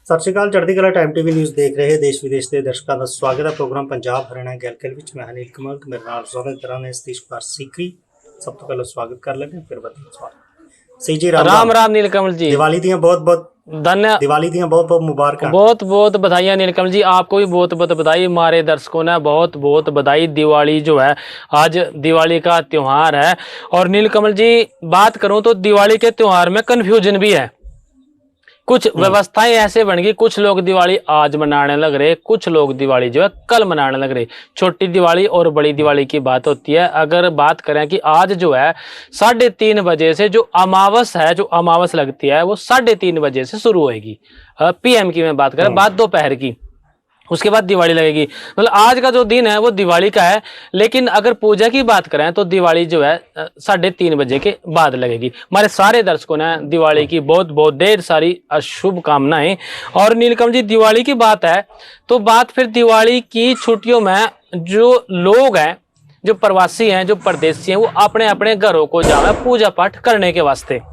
ਸਤਿ ਸ਼੍ਰੀ ਅਕਾਲ। ਚੜ੍ਹਦੀ ਕਲਾ ਟਾਈਮ ਟੀਵੀ ਨਿਊਜ਼ ਦੇਖ ਰਹੇ ਦੇਸ਼ ਵਿਦੇਸ਼ ਦੇ ਦਰਸ਼ਕਾਂ ਦਾ ਸਵਾਗਤ ਹੈ। ਪ੍ਰੋਗਰਾਮ ਪੰਜਾਬ ਹਰਿਆਣਾ ਗੈਲਕਲ ਵਿੱਚ ਮੈਂ ਨੀਲ ਕਮਲ ਤੇ ਮੇਰੇ ਨਾਲ ਜ਼ੋਰੇ ਤਰ੍ਹਾਂ ਨੇ ਸਤੀਸ਼ ਕੁਮਾਰ ਸੀਕਰੀ। ਸਭ ਤੋਂ ਪਹਿਲਾਂ ਸਵਾਗਤ ਕਰ ਲੈਂਦੇ ਫਿਰ ਬਤਾਈਏ ਸਵਾਲ सी जी राम राम नीलकमल जी। दिवाली दी बहुत बहुत धन्य दिवाली दी बहुत बहुत मुबारक। बहुत बहुत बधाइयाँ नीलकमल जी, आपको भी बहुत बहुत बधाई। हमारे दर्शकों ने बहुत बहुत बधाई। दिवाली जो है आज दिवाली का त्योहार है। और नीलकमल जी बात करूं तो दिवाली के त्योहार में कन्फ्यूजन भी है। कुछ व्यवस्थाएं ऐसे बन गई, कुछ लोग दिवाली आज मनाने लग रहे, कुछ लोग दिवाली जो है कल मनाने लग रहे। छोटी दिवाली और बड़ी दिवाली की बात होती है। अगर बात करें कि आज जो है 3:30 बजे से जो अमावस है, जो अमावस लगती है वो 3:30 बजे से शुरू होगी। PM की मैं बात करें, बाद दोपहर की, उसके बाद दिवाली लगेगी। मतलब आज का जो दिन है वो दिवाली का है। लेकिन अगर पूजा की बात करें तो दिवाली जो है 3:30 बजे के बाद लगेगी। हमारे सारे दर्शकों ने दिवाली की बहुत बहुत ढेर सारी शुभकामनाएं। और नीलकमल जी दिवाली की बात है तो बात फिर दिवाली की छुट्टियों में जो लोग हैं, जो प्रवासी हैं, जो परदेसी हैं, वो अपने अपने घरों को जावे पूजा पाठ करने के वास्ते।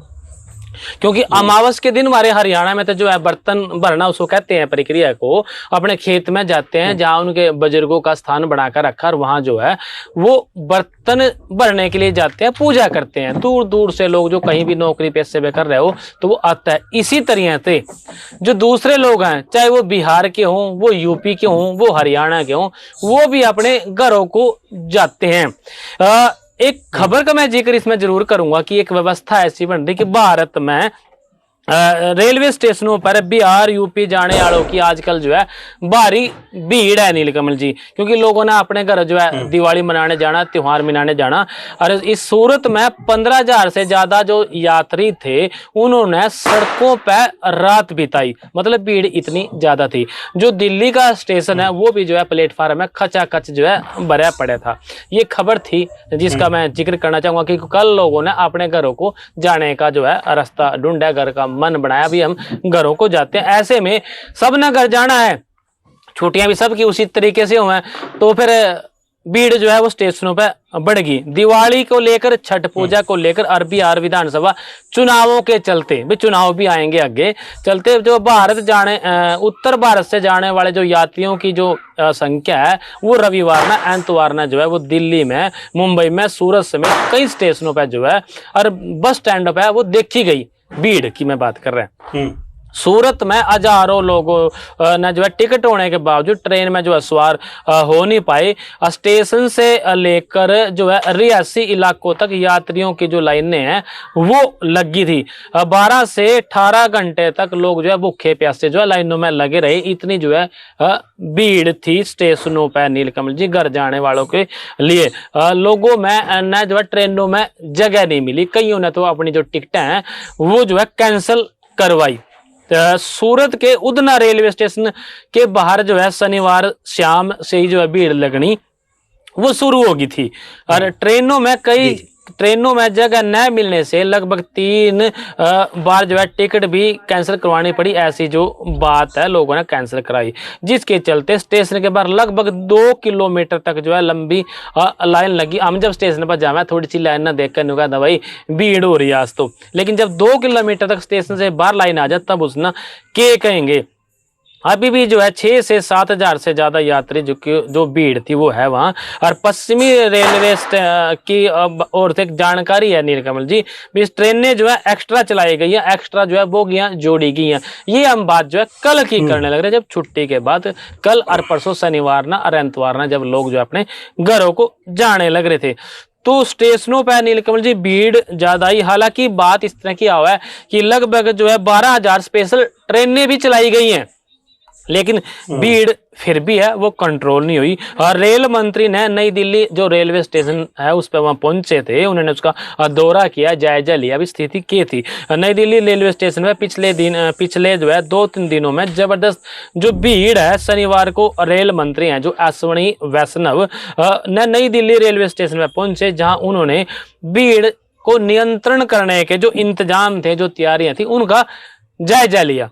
क्योंकि अमावस के दिन हमारे हरियाणा में तो जो है बर्तन भरना उसको कहते हैं, प्रक्रिया को अपने खेत में जाते हैं जहां उनके बुजुर्गों का स्थान बनाकर रखा, और वहां जो है वो बर्तन भरने के लिए जाते हैं, पूजा करते हैं। दूर दूर से लोग जो कहीं भी नौकरी पेशे में कर रहे हो तो वो आता है। इसी तरह से जो दूसरे लोग हैं, चाहे वो बिहार के हों, वो यूपी के हों, वो हरियाणा के हों, वो भी अपने घरों को जाते हैं। एक खबर का मैं जिक्र इसमें जरूर करूंगा कि एक व्यवस्था ऐसी बन रही कि भारत में रेलवे स्टेशनों पर बिहार यूपी जाने वालों की आजकल जो है भारी भीड़ है नीलकमल जी। क्योंकि लोगों ने अपने घर जो है दिवाली मनाने जाना, त्योहार मनाने जाना। और इस सूरत में 15,000 से ज्यादा जो यात्री थे उन्होंने सड़कों पर रात बिताई। मतलब भीड़ इतनी ज्यादा थी। जो दिल्ली का स्टेशन है वो भी जो है प्लेटफार्म में खचाखच जो है भरा पड़ा था। ये खबर थी जिसका मैं जिक्र करना चाहूंगा कि कल लोगों ने अपने घरों को जाने का जो है रास्ता ढूंढा, घर का मन बनाया, भी हम घरों को जाते हैं। ऐसे में सब ने घर जाना है, छुट्टियां भी सबकी उसी तरीके से हुए, तो फिर भीड़ जो है वो स्टेशनों पे बढ़ गई। दिवाली को लेकर, छठ पूजा को लेकर और बिहार विधानसभा चुनावों के चलते, भी चुनाव भी आएंगे आगे चलते, जो भारत जाने उत्तर भारत से जाने वाले जो यात्रियों की जो संख्या है वो रविवार में, एतवार में जो है वो दिल्ली में, मुंबई में, सूरत समेत कई स्टेशनों पर जो है और बस स्टैंड पे वो देखी गई। भीड़ की मैं बात कर रहे हैं। सूरत में हजारों लोगों ने जो है टिकट होने के बावजूद ट्रेन में जो है सवार हो नहीं पाए। स्टेशन से लेकर जो है रियासी इलाकों तक यात्रियों की जो लाइनें हैं वो लगी थी। 12 से 18 घंटे तक लोग जो है भूखे प्यासे जो है लाइनों में लगे रहे। इतनी जो है भीड़ थी स्टेशनों पर नीलकमल जी घर जाने वालों के लिए। लोगों में न जो है ट्रेनों में जगह नहीं मिली। कईयों ने तो अपनी जो टिकटें हैं वो जो है कैंसिल करवाई। सूरत के उधना रेलवे स्टेशन के बाहर जो है शनिवार शाम से ही जो है भीड़ लगनी वो शुरू हो गई थी। और ट्रेनों में जगह न मिलने से लगभग 3 बार जो है टिकट भी कैंसिल करवानी पड़ी। ऐसी जो बात है लोगों ने कैंसिल कराई, जिसके चलते स्टेशन के बाहर लगभग 2 किलोमीटर तक जो है लंबी लाइन लगी। हम जब स्टेशन पर जावे थोड़ी सी लाइन ना देखकर नहीं कहता भाई भीड़ हो रही है आज तो, लेकिन जब 2 किलोमीटर तक स्टेशन से बाहर लाइन आ जाए तब उसना के कहेंगे। अभी भी जो है 6 से 7 हजार से ज्यादा यात्री जो भीड़ थी वो है वहां। और पश्चिमी रेलवे की ओर से एक जानकारी है नीलकमल जी, इस ट्रेनें जो है एक्स्ट्रा चलाई गई हैं, एक्स्ट्रा जो है बोगियां जोड़ी गई हैं। ये हम बात जो है कल की करने लग रहे हैं, जब छुट्टी के बाद कल और परसों शनिवार ना और एतवार ना जब लोग जो अपने घरों को जाने लग रहे थे तो स्टेशनों पर नीलकमल जी भीड़ ज्यादा ही। हालांकि बात इस तरह की हुआ है कि लगभग जो है 12,000 स्पेशल ट्रेनें भी चलाई गई हैं, लेकिन भीड़ फिर भी है वो कंट्रोल नहीं हुई। और रेल मंत्री ने नई दिल्ली जो रेलवे स्टेशन है उस पर वहां पहुंचे थे, उन्होंने उसका दौरा किया, जायजा लिया, अभी स्थिति क्या थी। नई दिल्ली रेलवे स्टेशन में पिछले जो है 2-3 दिनों में जबरदस्त जो भीड़ है। शनिवार को रेल मंत्री हैं जो अश्विनी वैष्णव ने नई दिल्ली रेलवे स्टेशन में पहुंचे, जहां उन्होंने भीड़ को नियंत्रण करने के जो इंतजाम थे, जो तैयारियां थी, उनका जायजा लिया।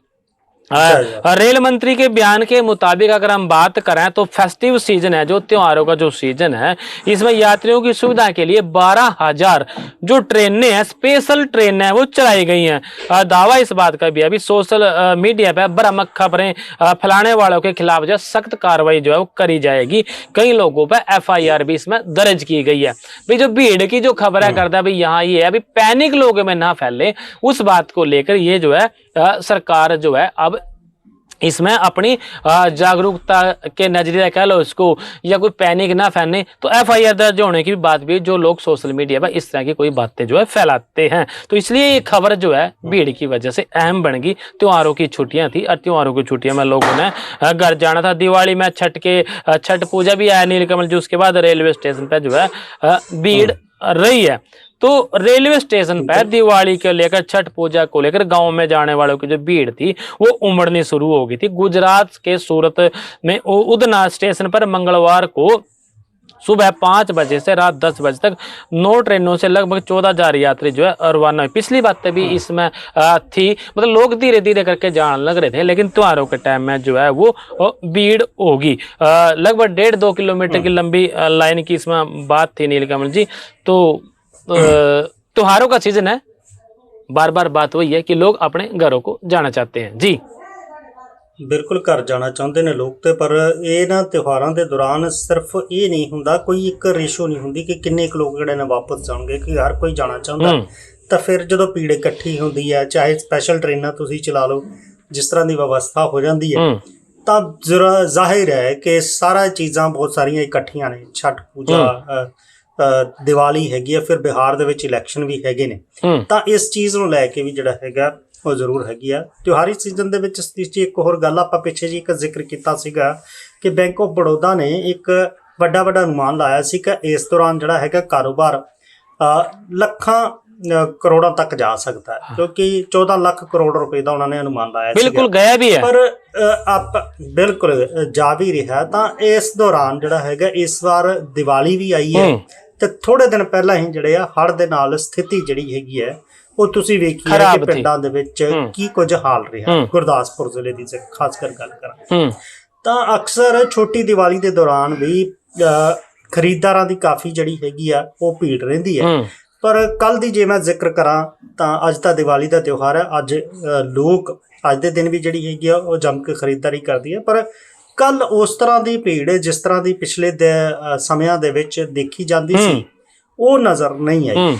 रेल मंत्री के बयान के मुताबिक अगर हम बात करें तो फेस्टिव सीजन है, जो त्योहारों का जो सीजन है, इसमें यात्रियों की सुविधा के लिए 12,000 जो ट्रेनें हैं, स्पेशल ट्रेन है, वो चलाई गई हैं। दावा इस बात का भी है, अभी सोशल मीडिया पे भ्रामक खबरें फैलाने वालों के खिलाफ जो सख्त कार्रवाई जो है वो करी जाएगी। कई लोगों पर FIR भी इसमें दर्ज की गई है। भाई जो भीड़ की जो खबर है करता है भाई यहाँ ये है, अभी पैनिक लोगों में ना फैले, उस बात को लेकर ये जो है सरकार जो है अब इसमें अपनी जागरूकता के नजरिए कह लो इसको, या कोई पैनिक ना फैलने, तो FIR दर्ज होने की भी बात भी, जो लोग सोशल मीडिया पर इस तरह की कोई बातें जो है फैलाते हैं। तो इसलिए ये खबर जो है भीड़ की वजह से अहम बन गई। त्योहारों की छुट्टियां थी और त्योहारों की छुट्टियां में लोगों ने घर जाना था। दिवाली में छठ पूजा भी आया नीलकमल जी, उसके बाद रेलवे स्टेशन पर जो है भीड़ रही है। तो रेलवे स्टेशन पर दिवाली को लेकर, छठ पूजा को लेकर गांव में जाने वालों की जो भीड़ थी वो उमड़नी शुरू हो गई थी। गुजरात के सूरत में उधना स्टेशन पर मंगलवार को सुबह 5 बजे से रात 10 बजे तक 9 ट्रेनों से लगभग 14,000 यात्री जो है रवाना हुए। पिछली बातें भी इसमें थी, मतलब लोग धीरे धीरे करके जाने लग रहे थे, लेकिन त्योहारों के टाइम में जो है वो भीड़ होगी। लगभग 1.5-2 किलोमीटर की लंबी लाइन की इसमें बात थी नीलकमल जी। तो त्योहारों का सीजन है, बार बार बात वही है कि लोग अपने घरों को जाना चाहते हैं जी। ਬਿਲਕੁਲ ਘਰ ਜਾਣਾ ਚਾਹੁੰਦੇ ਨੇ ਲੋਕ ਤੇ, ਪਰ ਇਹ ਨਾ ਤਿਉਹਾਰਾਂ ਦੇ ਦੌਰਾਨ ਸਿਰਫ ਇਹ ਨਹੀਂ ਹੁੰਦਾ, ਕੋਈ ਇੱਕ ਰੇਸ਼ੋ ਨਹੀਂ ਹੁੰਦੀ ਕਿ ਕਿੰਨੇ ਕੁ ਲੋਕ ਜਿਹੜੇ ਨੇ ਵਾਪਸ ਜਾਣਗੇ, ਕਿ ਹਰ ਕੋਈ ਜਾਣਾ ਚਾਹੁੰਦਾ। ਤਾਂ ਫਿਰ ਜਦੋਂ ਭੀੜ ਇਕੱਠੀ ਹੁੰਦੀ ਹੈ, ਚਾਹੇ ਸਪੈਸ਼ਲ ਟ੍ਰੇਨਾਂ ਤੁਸੀਂ ਚਲਾ ਲਓ, ਜਿਸ ਤਰ੍ਹਾਂ ਦੀ ਵਿਵਸਥਾ ਹੋ ਜਾਂਦੀ ਹੈ, ਤਾਂ ਜ਼ਰਾ ਜ਼ਾਹਿਰ ਹੈ ਕਿ ਸਾਰਾ ਚੀਜ਼ਾਂ ਬਹੁਤ ਸਾਰੀਆਂ ਇਕੱਠੀਆਂ ਨੇ। ਛਠ ਪੂਜਾ, ਦੀਵਾਲੀ ਹੈਗੀ ਆ, ਫਿਰ ਬਿਹਾਰ ਦੇ ਵਿੱਚ ਇਲੈਕਸ਼ਨ ਵੀ ਹੈਗੇ ਨੇ, ਤਾਂ ਇਸ ਚੀਜ਼ ਨੂੰ ਲੈ ਕੇ ਵੀ ਜਿਹੜਾ ਹੈਗਾ ਉਹ ਜ਼ਰੂਰ ਹੈਗੀ ਆ। ਤਿਉਹਾਰੀ ਸੀਜ਼ਨ ਦੇ ਵਿੱਚ ਸਤੀਸ਼ ਜੀ ਇੱਕ ਹੋਰ ਗੱਲ ਆਪਾਂ ਪਿੱਛੇ ਜੀ ਇੱਕ ਜ਼ਿਕਰ ਕੀਤਾ ਸੀਗਾ ਕਿ ਬੈਂਕ ਆਫ ਬੜੌਦਾ ਨੇ ਇੱਕ ਵੱਡਾ ਅਨੁਮਾਨ ਲਾਇਆ ਸੀ ਕਿ ਇਸ ਦੌਰਾਨ ਜਿਹੜਾ ਹੈਗਾ ਕਾਰੋਬਾਰ ਲੱਖਾਂ ਕਰੋੜਾਂ ਤੱਕ ਜਾ ਸਕਦਾ ਹੈ, ਕਿਉਂਕਿ 14 ਲੱਖ ਕਰੋੜ ਰੁਪਏ ਦਾ ਉਹਨਾਂ ਨੇ ਅਨੁਮਾਨ ਲਾਇਆ ਸੀ। ਬਿਲਕੁਲ ਗਿਆ ਵੀ ਹੈ, ਪਰ ਬਿਲਕੁਲ ਜਾ ਵੀ ਰਿਹਾ। ਤਾਂ ਇਸ ਦੌਰਾਨ ਜਿਹੜਾ ਹੈਗਾ ਇਸ ਵਾਰ ਦੀਵਾਲੀ ਵੀ ਆਈ ਹੈ, ਤੇ ਥੋੜੇ ਦਿਨ ਪਹਿਲਾਂ ਹੀ ਜਿਹੜੇ ਆ ਹੜ੍ਹ ਦੇ ਨਾਲ ਸਥਿਤੀ ਜਿਹੜੀ ਹੈਗੀ ਹੈ ਉਹ ਤੁਸੀਂ ਵੇਖੀ ਹੈ ਕਿ ਪਿੰਡਾਂ ਦੇ ਵਿੱਚ ਕੀ ਕੁਝ ਹਾਲ ਰਿਹਾ। ਗੁਰਦਾਸਪੁਰ ਜ਼ਿਲ੍ਹੇ ਦੀ ਖਾਸ ਕਰ ਗੱਲ ਕਰਾਂ ਤਾਂ ਅਕਸਰ ਛੋਟੀ ਦੀਵਾਲੀ ਦੇ ਦੌਰਾਨ ਵੀ ਖਰੀਦਦਾਰਾਂ ਦੀ ਕਾਫੀ ਜਿਹੜੀ ਹੈਗੀ ਆ ਉਹ ਭੀੜ ਰਹਿੰਦੀ ਹੈ। ਪਰ ਕੱਲ ਦੀ ਜੇ ਮੈਂ ਜ਼ਿਕਰ ਕਰਾਂ ਤਾਂ ਅੱਜ ਤਾਂ ਦੀਵਾਲੀ ਦਾ ਤਿਉਹਾਰ ਹੈ, ਅੱਜ ਲੋਕ ਅੱਜ ਦੇ ਦਿਨ ਵੀ ਜਿਹੜੀ ਹੈਗੀ ਆ ਉਹ ਜੰਮ ਕੇ ਖਰੀਦਦਾਰੀ ਕਰਦੀ ਹੈ। ਪਰ ਕੱਲ ਉਸ ਤਰ੍ਹਾਂ ਦੀ ਭੀੜ ਜਿਸ ਤਰ੍ਹਾਂ ਦੀ ਪਿਛਲੇ ਸਮਿਆਂ ਦੇ ਵਿੱਚ ਦੇਖੀ ਜਾਂਦੀ ਸੀ ਉਹ ਨਜ਼ਰ ਨਹੀਂ ਆਈ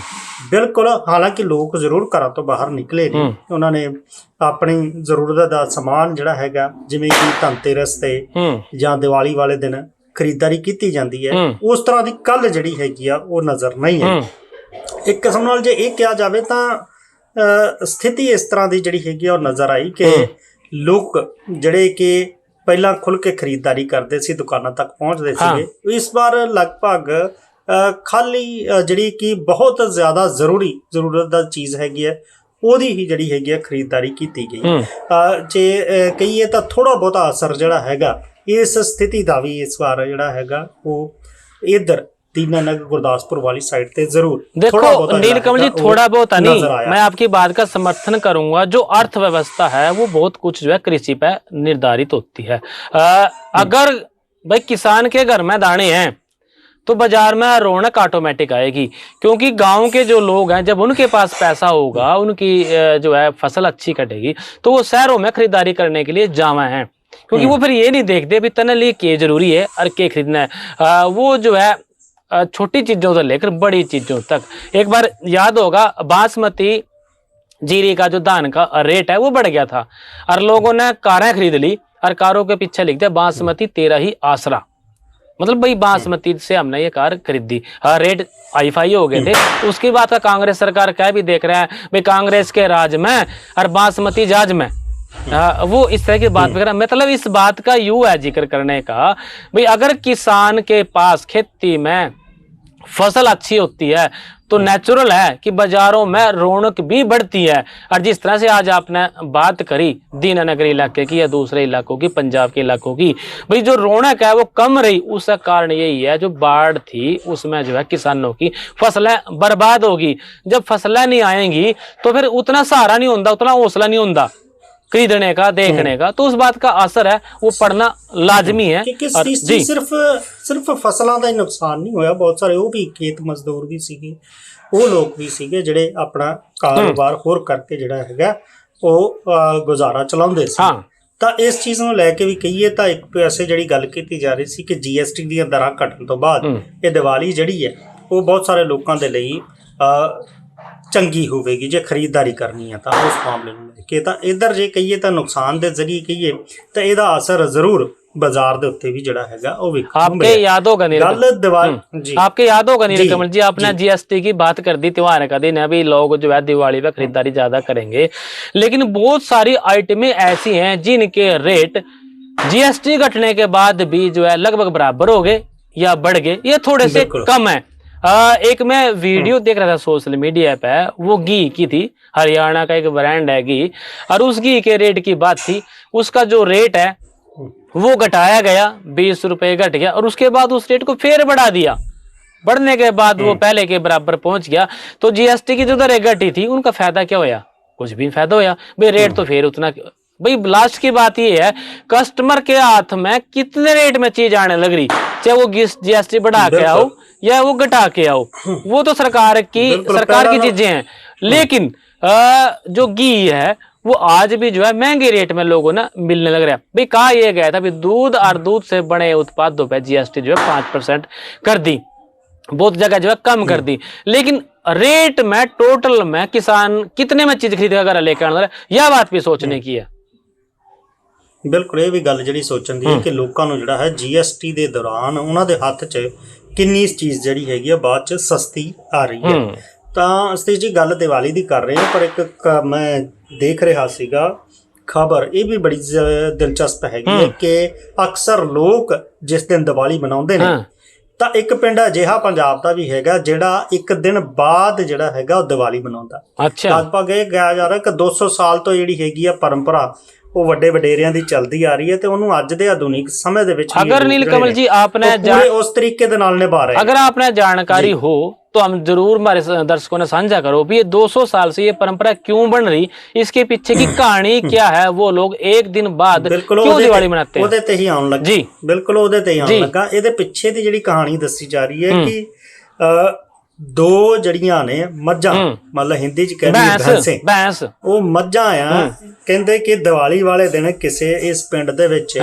ਬਿਲਕੁਲ। ਹਾਲਾਂਕਿ ਲੋਕ ਜ਼ਰੂਰ ਘਰਾਂ ਤੋਂ ਬਾਹਰ ਨਿਕਲੇ ਨੇ, ਉਹਨਾਂ ਨੇ ਆਪਣੀ ਜ਼ਰੂਰਤ ਦਾ ਸਮਾਨ ਜਿਹੜਾ ਹੈਗਾ ਜਿਵੇਂ ਕਿ ਧਨਤੇਰਸ ਤੇ ਜਾਂ ਦੀਵਾਲੀ ਵਾਲੇ ਦਿਨ ਖਰੀਦਦਾਰੀ ਕੀਤੀ ਜਾਂਦੀ ਹੈ, ਉਸ ਤਰ੍ਹਾਂ ਦੀ ਕੱਲ ਜਿਹੜੀ ਹੈਗੀ ਆ ਉਹ ਨਜ਼ਰ ਨਹੀਂ ਆਈ। ਇੱਕ ਕਿਸਮ ਨਾਲ ਜੇ ਇਹ ਕਿਹਾ ਜਾਵੇ ਤਾਂ ਸਥਿਤੀ ਇਸ ਤਰ੍ਹਾਂ ਦੀ ਜਿਹੜੀ ਹੈਗੀ ਉਹ ਨਜ਼ਰ ਆਈ ਕਿ ਲੋਕ ਜਿਹੜੇ ਕਿ ਪਹਿਲਾਂ ਖੁੱਲ੍ਹ ਕੇ ਖਰੀਦਦਾਰੀ ਕਰਦੇ ਸੀ, ਦੁਕਾਨਾਂ ਤੱਕ ਪਹੁੰਚਦੇ ਸੀਗੇ, ਇਸ ਵਾਰ ਲਗਭਗ ਖਾਲੀ ਜਿਹੜੀ ਕਿ ਬਹੁਤ ਜ਼ਿਆਦਾ ਜ਼ਰੂਰਤ ਦਾ ਚੀਜ਼ ਹੈਗੀ ਹੈ ਉਹਦੀ ਹੀ ਜਿਹੜੀ ਹੈਗੀ ਆ ਖਰੀਦਦਾਰੀ ਕੀਤੀ ਗਈ। ਜੇ ਕਹੀਏ ਤਾਂ ਥੋੜ੍ਹਾ ਬਹੁਤਾ ਅਸਰ ਜਿਹੜਾ ਹੈਗਾ ਇਸ ਸਥਿਤੀ ਦਾ ਵੀ ਇਸ ਵਾਰ ਜਿਹੜਾ ਹੈਗਾ ਉਹ ਇੱਧਰ दीनानगर गुरदासपुर वाली साइड पे जरूर। देखो नीलकमल जी, थोड़ा बहुत नहीं, मैं आपकी बात का समर्थन करूंगा। जो अर्थव्यवस्था है वो बहुत कुछ जो है कृषि पे निर्धारित होती है। अगर भाई किसान के घर में दाने हैं तो बाजार में रौनक ऑटोमेटिक आएगी, क्योंकि गांव के जो लोग हैं जब उनके पास पैसा होगा, उनकी जो है फसल अच्छी कटेगी, तो वो शहरों में खरीदारी करने के लिए जावा है, क्योंकि वो फिर ये नहीं देखते भी तने लिए क्या जरूरी है और क्या खरीदना है। वो जो है छोटी चीजों से लेकर बड़ी चीजों तक। एक बार याद होगा बासमती जीरी का जो धान का रेट है वो बढ़ गया था और लोगों ने कारें खरीद ली और कारों के पीछे लिख दिया बासमती तेरा ही आसरा। मतलब भाई बासमती से हमने ये कार खरीदी, रेट हाई हो गए थे। उसकी बात का कांग्रेस सरकार क्या भी देख रहा है भाई कांग्रेस के राज में और बासमती जाज में वो इस तरह की बात वगैरह। मतलब इस बात का यूं है जिक्र करने का भाई अगर किसान के पास खेती में फसल अच्छी होती है तो नेचुरल है कि बाजारों में रौनक भी बढ़ती है। और जिस तरह से आज आपने बात करी दीनानगर इलाके की या दूसरे इलाकों की, पंजाब के इलाकों की, भाई जो रौनक है वो कम रही, उसका कारण यही है जो बाढ़ थी उसमें जो है किसानों की फसलें बर्बाद होगी। जब फसलें नहीं आएंगी तो फिर उतना सहारा नहीं होता, उतना हौसला नहीं होता। खरीदने का, देखने का, तो उस बात का असर है वो पड़ना लाजमी है। क्योंकि जी सिर्फ फसलों का ही नुकसान नहीं होया, बहुत सारे वो भी खेत मजदूर भी सीगे, वो लोग भी सीगे ਜਿਹੜੇ ਆਪਣਾ ਕਾਰੋਬਾਰ ਹੋਰ ਕਰਕੇ ਜਿਹੜਾ ਹੈਗਾ ਉਹ ਗੁਜ਼ਾਰਾ ਚਲਾਉਂਦੇ ਸੀ। हाँ ਤਾਂ ਇਸ ਚੀਜ਼ ਨੂੰ ਲੈ ਕੇ ਵੀ ਕਹੀਏ ਤਾਂ ਇੱਕ ਪਾਸੇ ਜਿਹੜੀ ਗੱਲ ਕੀਤੀ ਜਾ ਰਹੀ ਸੀ ਕਿ ਜੀਐਸਟੀ ਦੀਆਂ ਦਰਾਂ ਘਟਣ ਤੋਂ ਬਾਅਦ ਇਹ ਦੀਵਾਲੀ ਜਿਹੜੀ ਹੈ ਉਹ ਬਹੁਤ ਸਾਰੇ ਲੋਕਾਂ ਦੇ ਲਈ ਚੰਗੀ ਹੋਵੇਗੀ ਜੇ ਖਰੀਦਦਾਰੀ ਕਰਨੀ ਹੈ ਤਾਂ ਉਸ ਮਾਮਲੇ ਨੂੰ ਲੈ ਕੇ। ਤਾਂ ਇੱਧਰ ਜੇ ਕਹੀਏ ਤਾਂ ਨੁਕਸਾਨ ਦੇ ਜ਼ਰੀਏ ਕਹੀਏ ਤਾਂ ਇਹਦਾ ਅਸਰ ਜ਼ਰੂਰ बाजार ਦੇ ਉੱਤੇ ਵੀ ਜਿਹੜਾ ਹੈਗਾ ਉਹ ਵੇਖਣ ਨੂੰ आपके याद होगा ਗੱਲ ਦੀਵਾਲੀ जी आपके याद होगा नीलकमल जी, आपने जीएसटी की बात कर दी, त्योहार का दिन है, अभी लोग जो है दिवाली पे खरीदारी ज्यादा करेंगे, लेकिन बहुत सारी आइटमें ऐसी हैं जिनके रेट जीएसटी घटने के बाद भी जो है लगभग बराबर हो गए या बढ़ गए, ये थोड़े से कम है। एक मैं वीडियो देख रहा था सोशल मीडिया पे, वो घी की थी, हरियाणा का एक ब्रांड है घी, और उस घी के रेट की बात थी, उसका जो रेट है वो घटाया गया, 20 रुपए घट गया, और उसके बाद उस रेट को फिर बढ़ा दिया, बढ़ने के बाद वो पहले के बराबर पहुंच गया। तो जीएसटी की जो दरें घटी थी उनका फायदा क्या होया? कुछ भी फायदा होया भाई, रेट तो फिर उतना। भाई लास्ट की बात ये है, कस्टमर के हाथ में कितने रेट में चीज आने लग रही, चाहे वो जीएसटी बढ़ा के आओ या वो घटा के आओ, वो तो सरकार की चीजें हैं। लेकिन जो घी है वो आज भी जो है महंगे रेट में लोगों ने मिलने लग रहा है। भाई कहा यह गया था, दूध और दूध से बने उत्पादों पे जीएसटी जो है 5% कर दी, बहुत जगह जो है कम कर दी, लेकिन रेट में टोटल में किसान कितने में चीज खरीदेगा अगर लेकर आना, यह बात भी सोचने की है। ਬਿਲਕੁਲ ਇਹ ਵੀ ਗੱਲ ਜਿਹੜੀ ਸੋਚਣ ਦੀ ਹੈ ਕਿ ਲੋਕਾਂ ਨੂੰ ਜਿਹੜਾ ਹੈ ਜੀਐਸਟੀ ਦੇ ਦੌਰਾਨ ਉਹਨਾਂ ਦੇ ਹੱਥ 'ਚ ਕਿੰਨੀ ਚੀਜ਼ ਜਿਹੜੀ ਹੈਗੀ ਆ ਬਾਅਦ 'ਚ ਸਸਤੀ ਆ ਰਹੀ ਹੈ। ਤਾਂ ਅਸੀਂ ਜੀ ਗੱਲ ਦੀਵਾਲੀ ਦੀ ਕਰ ਰਹੇ ਹਾਂ, ਪਰ ਇੱਕ ਮੈਂ ਦੇਖ ਰਿਹਾ ਸੀਗਾ ਖਬਰ, ਇਹ ਵੀ ਬੜੀ ਦਿਲਚਸਪ ਹੈਗੀ ਹੈ ਕਿ ਅਕਸਰ ਲੋਕ ਜਿਸ ਦਿਨ ਦੀਵਾਲੀ ਮਨਾਉਂਦੇ ਨੇ ਤਾਂ ਇੱਕ ਪਿੰਡ ਅਜਿਹਾ ਪੰਜਾਬ ਦਾ ਵੀ ਹੈਗਾ ਜਿਹੜਾ ਇੱਕ ਦਿਨ ਬਾਅਦ ਜਿਹੜਾ ਹੈਗਾ ਉਹ ਦੀਵਾਲੀ ਮਨਾਉਂਦਾ। ਲਗਭਗ ਇਹ ਕਿਹਾ ਜਾ ਰਿਹਾ ਕਿ 200 ਸਾਲ ਤੋਂ ਜਿਹੜੀ ਹੈਗੀ ਆ ਪਰੰਪਰਾ ਉਹ ਵੱਡੇ ਵਡੇਰਿਆਂ ਦੀ ਚੱਲਦੀ ਆ ਰਹੀ ਹੈ ਤੇ ਉਹਨੂੰ ਅੱਜ ਦੇ ਆਧੁਨਿਕ ਸਮੇਂ ਦੇ ਵਿੱਚ अगर नीलकमल जी आपने उस तरीके ਦੇ ਨਾਲ ਨਿਭਾ ਰਹੇ। अगर आपने जानकारी हो तो हम जरूर हमारे दर्शकों ने साझा करो भी ये 200 साल से ये परंपरा क्यों बन रही, इसके पीछे की कहानी क्या है, वो लोग एक दिन बाद क्यों दिवाली मनाते हैं। ਉਹਦੇ ਤੇ ਹੀ ਆਉਣ ਲੱਗਾ ਜੀ, ਬਿਲਕੁਲ ਉਹਦੇ ਤੇ ਹੀ ਆਉਣ ਲੱਗਾ। ਇਹਦੇ ਪਿੱਛੇ ਦੀ ਜਿਹੜੀ ਕਹਾਣੀ ਦੱਸੀ ਜਾ ਰਹੀ ਹੈ ਕਿ ਦੋ ਜੜੀਆਂ ਨੇ ਮੱਝਾਂ, ਮਤਲਬ ਹਿੰਦੀ ਚ ਕਹਿੰਦੇ ਭੈਂਸ, ਉਹ ਮੱਝਾਂ ਆ, ਕਹਿੰਦੇ ਕਿ ਦੀਵਾਲੀ ਵਾਲੇ ਦਿਨ ਕਿਸੇ ਇਸ ਪਿੰਡ ਦੇ ਵਿੱਚ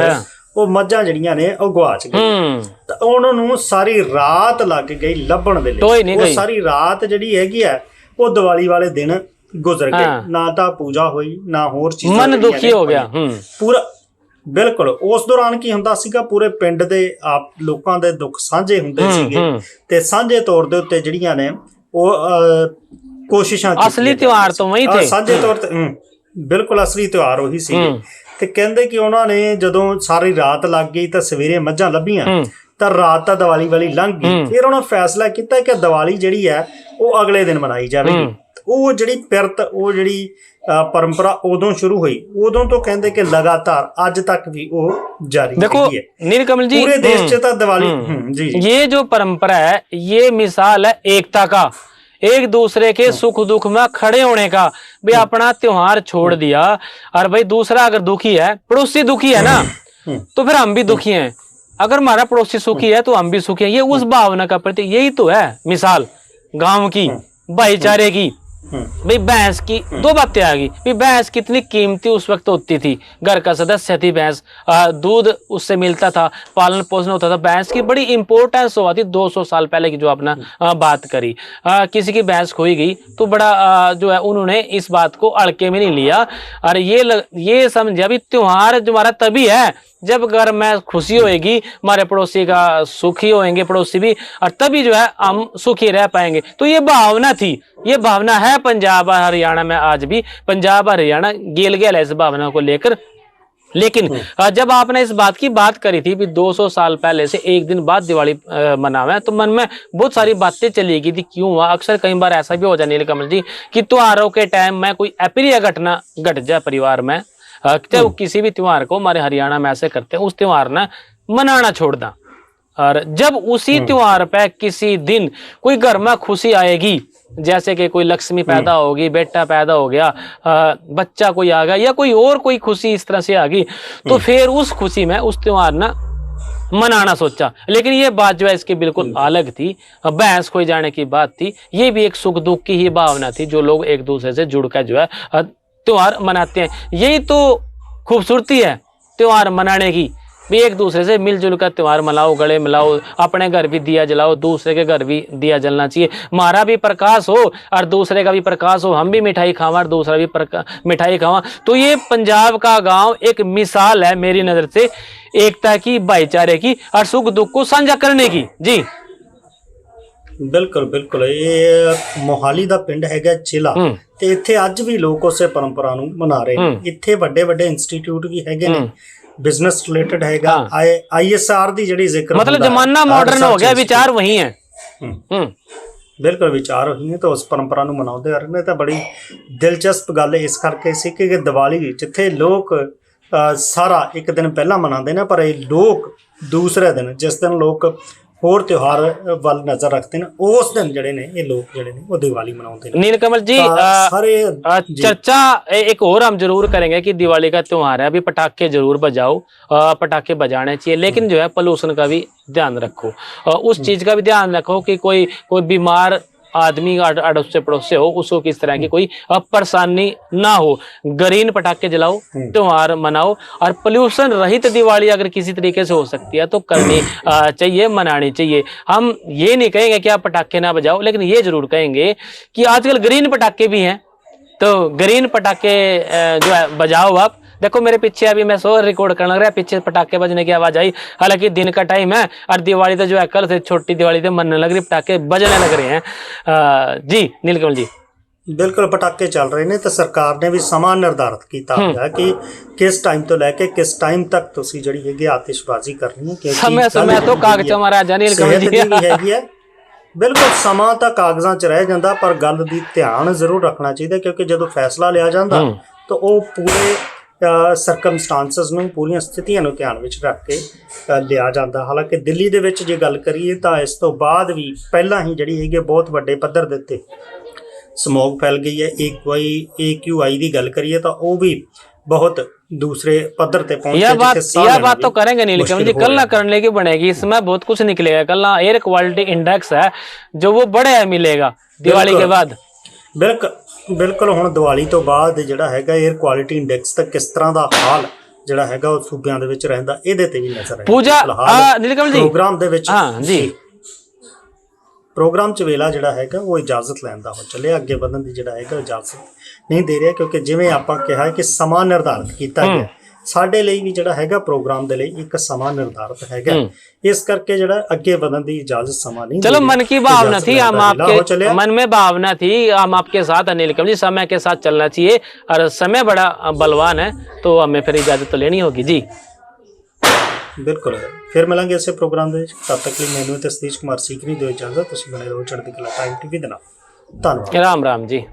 ਉਹ ਮੱਝਾਂ ਜਿਹੜੀਆਂ ਨੇ ਉਹ ਗਵਾਚ ਗਈਆਂ, ਤਾਂ ਉਹਨਾਂ ਨੂੰ ਸਾਰੀ ਰਾਤ ਲੱਗ ਗਈ ਲੱਭਣ ਦੇ ਲਈ। ਉਹ ਸਾਰੀ ਰਾਤ ਜਿਹੜੀ ਹੈਗੀ ਆ ਉਹ ਦੀਵਾਲੀ ਵਾਲੇ ਦਿਨ ਗੁਜ਼ਰ ਗਈ, ਨਾ ਤਾਂ ਪੂਜਾ ਹੋਈ ਨਾ ਹੋਰ ਚੀਜ਼ਾਂ, ਮਨ ਦੁਖੀ ਹੋ ਗਿਆ ਪੂਰਾ। ਬਿਲਕੁਲ ਉਸ ਦੌਰਾਨ ਕੀ ਹੁੰਦਾ ਸੀਗਾ, ਪੂਰੇ ਪਿੰਡ ਦੇ ਆਪ ਲੋਕਾਂ ਦੇ ਦੁੱਖ ਸਾਂਝੇ ਹੁੰਦੇ ਸੀਗੇ ਤੇ ਸਾਂਝੇ ਤੌਰ ਦੇ ਉੱਤੇ ਜਿਹੜੀਆਂ ਨੇ ਉਹ ਕੋਸ਼ਿਸ਼ਾਂ, ਅਸਲੀ ਤਿਉਹਾਰ ਤੋਂ ਵਹੀ ਥੇ, ਸਾਂਝੇ ਤੌਰ ਤੇ ਬਿਲਕੁਲ ਅਸਲੀ ਤਿਉਹਾਰ ਉਹੀ ਸੀਗੇ। ਤੇ ਕਹਿੰਦੇ ਕਿ ਉਹਨਾਂ ਨੇ ਜਦੋਂ ਸਾਰੀ ਰਾਤ ਲੱਗ ਗਈ ਤਾਂ ਸਵੇਰੇ ਮੱਝਾਂ ਲੱਭੀਆਂ ਤਾਂ ਰਾਤ ਤਾਂ ਦੀਵਾਲੀ ਵਾਲੀ ਲੰਘ ਗਈ। ਫਿਰ ਉਹਨਾਂ ਫੈਸਲਾ ਕੀਤਾ ਕਿ ਦੀਵਾਲੀ ਜਿਹੜੀ ਹੈ ਉਹ ਅਗਲੇ ਦਿਨ ਮਨਾਈ ਜਾਵੇਗੀ। ਉਹ ਜਿਹੜੀ ਪਿਰਤ, ਉਹ ਜਿਹੜੀ परंपरा उदों शुरू हुई, उदों तो कहते कि लगातार आज तक भी वो जारी देखो है। नीलकमल जी पूरे देश च दिवाली जी, ये जो परंपरा है ये मिसाल है एकता का, एक दूसरे के सुख दुख में खड़े होने का। भाई अपना त्योहार छोड़ दिया और भाई दूसरा अगर दुखी है, पड़ोसी दुखी है ना, तो फिर हम भी दुखी हैं। अगर हमारा पड़ोसी सुखी है तो हम भी सुखी हैं। ये उस भावना का प्रतीक, यही तो है मिसाल गांव की, भाईचारे की। भाई भैंस की दो बातें आ गई, भाई भैंस कितनी कीमती उस वक्त होती थी, घर का सदस्य थी भैंस, दूध उससे मिलता था, पालन पोषण होता था, भैंस की बड़ी इंपॉर्टेंस हुआ थी। 200 साल पहले की जो आपने बात करी, किसी की भैंस खोई गई तो बड़ा जो है उन्होंने इस बात को हल्के में नहीं लिया और ये समझा भी त्योहार जो हमारा तभी है जब घर में खुशी होएगी, हमारे पड़ोसी का सुखी होएंगे पड़ोसी भी, और तभी जो है हम सुखी रह पाएंगे। तो ये भावना थी, ये भावना है पंजाब और हरियाणा में, आज भी पंजाब और हरियाणा गेल गया है इस भावना को लेकर। लेकिन जब आपने इस बात की बात करी थी भी 200 साल पहले से एक दिन बाद दिवाली मनावे, तो मन में बहुत सारी बातें चली गई थी क्यों हुआ। अक्सर कई बार ऐसा भी हो जाए नीलकमल जी कि त्योहारों के टाइम में कोई अप्रिय घटना घट जाए परिवार में, चाहे वो किसी भी त्योहार को, हमारे हरियाणा में ऐसे करते हैं, उस त्योहार ने मनाना छोड़ दें। और जब उसी त्योहार पे किसी दिन कोई घर में खुशी आएगी जैसे कि कोई लक्ष्मी पैदा होगी, बेटा पैदा हो गया, बच्चा कोई आ गया, या कोई और कोई खुशी इस तरह से आ गई, तो फिर उस खुशी में उस त्योहार ना मनाना सोचा। लेकिन ये बात जो है इसकी बिल्कुल अलग थी, बहस खोई जाने की बात थी। ये भी एक सुख दुख की ही भावना थी, जो लोग एक दूसरे से जुड़कर जो है त्योहार मनाते हैं। यही तो खूबसूरती है त्योहार मनाने की, भी एक दूसरे से मिलजुल कर त्योहार मनाओ, गले मिलाओ, अपने घर भी दिया जलाओ, दूसरे के घर भी दिया जलना चाहिए। हमारा भी प्रकाश हो और दूसरे का भी प्रकाश हो, हम भी मिठाई खावा और दूसरा भी मिठाई खावा। तो ये पंजाब का गांव एक मिसाल है मेरी नजर से, एकता की, भाईचारे की और सुख दुख को साझा करने की। जी ਬਿਲਕੁਲ ਬਿਲਕੁਲ। ਇਹ ਮੋਹਾਲੀ ਦਾ ਪਿੰਡ ਹੈਗਾ ਚਿਲਾ, ਤੇ ਇੱਥੇ ਅੱਜ ਵੀ ਲੋਕ ਉਸੇ ਪਰੰਪਰਾ ਨੂੰ ਮਨਾ ਰਹੇ ਨੇ। ਇੱਥੇ ਵੱਡੇ ਵੱਡੇ ਇੰਸਟੀਚਿਊਟ ਵੀ ਹੈਗੇ ਨੇ, ਬਿਜ਼ਨਸ ਰਿਲੇਟਡ ਹੈਗਾ, ISR ਦੀ ਜਿਹੜੀ ਜ਼ਿਕਰ मतलब जमाना मॉडर्न हो गया, विचार वही है। ਬਿਲਕੁਲ ਵਿਚਾਰ ਹੋਈ ਨੇ, ਤਾਂ ਉਸ ਪਰੰਪਰਾ ਨੂੰ ਮਨਾਉਂਦੇ ਆ ਰਹੇ ਨੇ। ਤਾਂ ਬੜੀ ਦਿਲਚਸਪ ਗੱਲ ਇਸ ਕਰਕੇ ਸੀ ਕਿ ਦੀਵਾਲੀ ਜਿੱਥੇ ਲੋਕ ਸਾਰਾ ਇੱਕ ਦਿਨ ਪਹਿਲਾਂ ਮਨਾਉਂਦੇ ਨੇ, ਪਰ ਇਹ ਲੋਕ ਦੂਸਰੇ ਦਿਨ, ਜਿਸ ਦਿਨ ਲੋਕ ਹੋਰ ਤਿਉਹਾਰ ਵੱਲ ਨਜ਼ਰ ਰੱਖਦੇ ਨੇ, ਉਸ ਦਿਨ ਜਿਹੜੇ ਨੇ ਇਹ ਲੋਕ ਜਿਹੜੇ ਨੇ ਉਹ ਦੀਵਾਲੀ ਮਨਾਉਂਦੇ ਨੇ। नीलकमल जी, सारे चर्चा एक और हम जरूर करेंगे कि दिवाली का त्योहार है, अभी पटाखे जरूर बजाओ, पटाखे बजाने चाहिए, लेकिन जो है पोल्यूशन का भी ध्यान रखो, उस चीज का भी ध्यान रखो कि कोई बीमार आदमी अड़ोस से पड़ोस से हो, उसको किस तरह की कोई परेशानी ना हो। ग्रीन पटाखे जलाओ, त्योहार मनाओ, और पोल्यूशन रहित दिवाली अगर किसी तरीके से हो सकती है तो करनी चाहिए, मनानी चाहिए। हम ये नहीं कहेंगे कि आप पटाखे ना बजाओ, लेकिन ये जरूर कहेंगे कि आजकल ग्रीन पटाखे भी हैं, तो ग्रीन पटाखे जो है बजाओ आप। देखो मेरे पीछे अभी मैं रिकॉर्ड करने लग रहा है, पीछे पटाखे बजने की आवाज आई, हालांकि दिन का टाइम है और दिवाली तो जो है कल से छोटी दिवाली तो मनने लग रही, पटाखे बजने लग रहे हैं। जी नीलकमल जी, ਬਿਲਕੁਲ ਪਟਾਕੇ ਚੱਲ ਰਹੇ ਨੇ, ਤੇ ਸਰਕਾਰ ਨੇ ਵੀ ਸਮਾਂ ਨਿਰਧਾਰਿਤ ਕੀਤਾ ਹੋਇਆ ਕਿ ਕਿਸ ਟਾਈਮ ਤੋਂ ਲੈ ਕੇ ਕਿਸ ਟਾਈਮ ਤੱਕ ਤੁਸੀਂ ਜਿਹੜੀ ਹੈਗੀ ਆਤਿਸ਼ਬਾਜ਼ੀ ਕਰਨੀ ਹੈ। ਕਿਉਂਕਿ समय तो कागज महाराजा नीलकमल ਸਿਹਤ ਦੀ ਵੀ ਹੈਗੀ ਹੈ। ਬਿਲਕੁਲ ਸਮਾਂ ਤਾਂ ਕਾਗਜ਼ਾਂ 'ਚ ਰਹਿ ਜਾਂਦਾ, ਪਰ ਗੱਲ ਦੀ ਧਿਆਨ ਜ਼ਰੂਰ ਰੱਖਣਾ ਚਾਹੀਦਾ, ਕਿਉਂਕਿ ਜਦੋਂ ਫੈਸਲਾ ਲਿਆ ਜਾਂਦਾ ਤਾਂ ਉਹ ਪੂਰੇ ਸਰਕਮਸਟਾਂਸਸ ਨੂੰ, ਪੂਰੀਆਂ ਸਥਿਤੀਆਂ ਨੂੰ ਧਿਆਨ ਵਿੱਚ ਰੱਖ ਕੇ ਲਿਆ ਜਾਂਦਾ। ਹਾਲਾਂਕਿ ਦਿੱਲੀ ਦੇ ਵਿੱਚ ਜੇ ਗੱਲ ਕਰੀਏ ਤਾਂ ਇਸ ਤੋਂ ਬਾਅਦ ਵੀ ਪਹਿਲਾਂ ਹੀ ਜਿਹੜੀ ਹੈਗੀ ਬਹੁਤ ਵੱਡੇ ਪੱਧਰ ਦੇ ਉੱਤੇ ਸਮੋਗ फैल गई है। AQI ਦੀ ਗੱਲ ਕਰੀਏ ਤਾਂ ਉਹ ਵੀ बहुत दूसरे पद्धर पे पहुंचे। यह बात तो करेंगे नीलकमल जी, कल ना करने की बनेगी, इसमें बहुत कुछ निकलेगा। कल ना एयर क्वालिटी इंडेक्स है जो वो बड़े मिलेगा दिवाली के बाद। बिल्कुल ਹੁਣ ਦੀਵਾਲੀ ਤੋਂ ਬਾਅਦ ਜਿਹੜਾ ਹੈਗਾ 에ਅਰ ਕੁਆਲਿਟੀ ਇੰਡੈਕਸ ਤਾਂ ਕਿਸ ਤਰ੍ਹਾਂ ਦਾ ਹਾਲ ਜਿਹੜਾ ਹੈਗਾ ਉਹ ਸੂਬਿਆਂ ਦੇ ਵਿੱਚ ਰਹਿੰਦਾ, ਇਹਦੇ ਤੇ ਵੀ ਨਜ਼ਰ ਹੈ। ਪੂਜਾ ਨੀਲਕਮਲ ਜੀ ਪ੍ਰੋਗਰਾਮ ਦੇ ਵਿੱਚ, ਹਾਂ ਜੀ, ਪ੍ਰੋਗਰਾਮ 'ਚ ਵੇਲਾ ਜਿਹੜਾ ਹੈਗਾ ਉਹ ਇਜਾਜ਼ਤ ਲੈਣ ਦਾ ਹੋ ਚੱਲਿਆ, ਅੱਗੇ ਵਧਣ ਦੀ ਜਿਹੜਾ ਹੈਗਾ ਇਜਾਜ਼ਤ ਨਹੀਂ ਦੇ ਰਿਹਾ, ਕਿਉਂਕਿ ਜਿਵੇਂ ਆਪਾਂ ਕਿਹਾ ਕਿ ਸਮਾਂ ਨਿਰਧਾਰਿਤ ਕੀਤਾ ਗਿਆ ਸਾਡੇ ਲਈ ਵੀ ਜਿਹੜਾ ਹੈਗਾ ਪ੍ਰੋਗਰਾਮ ਦੇ ਲਈ ਇੱਕ ਸਮਾਂ ਨਿਰਧਾਰਿत ਹੈਗਾ, इस करके जरा अगे बढ़ने की इजाजत समा नहीं। चलो मन की भावना थी, हम आपके मन में भावना थी, हम आपके साथ नीलकमल जी, समय के साथ चलना चाहिए और समय बड़ा बलवान है, तो हमें फिर इजाजत तो लेनी होगी जी। बिल्कुल, फिर मिलेंगे ऐसे प्रोग्राम दे, तब तक लिए मैनू ते सतीश कुमार सीकरी दो इजाजत। तुसीं बने रहो चढ़दी कला टाइम टीवी दे नाल। धन्यवाद। राम राम जी।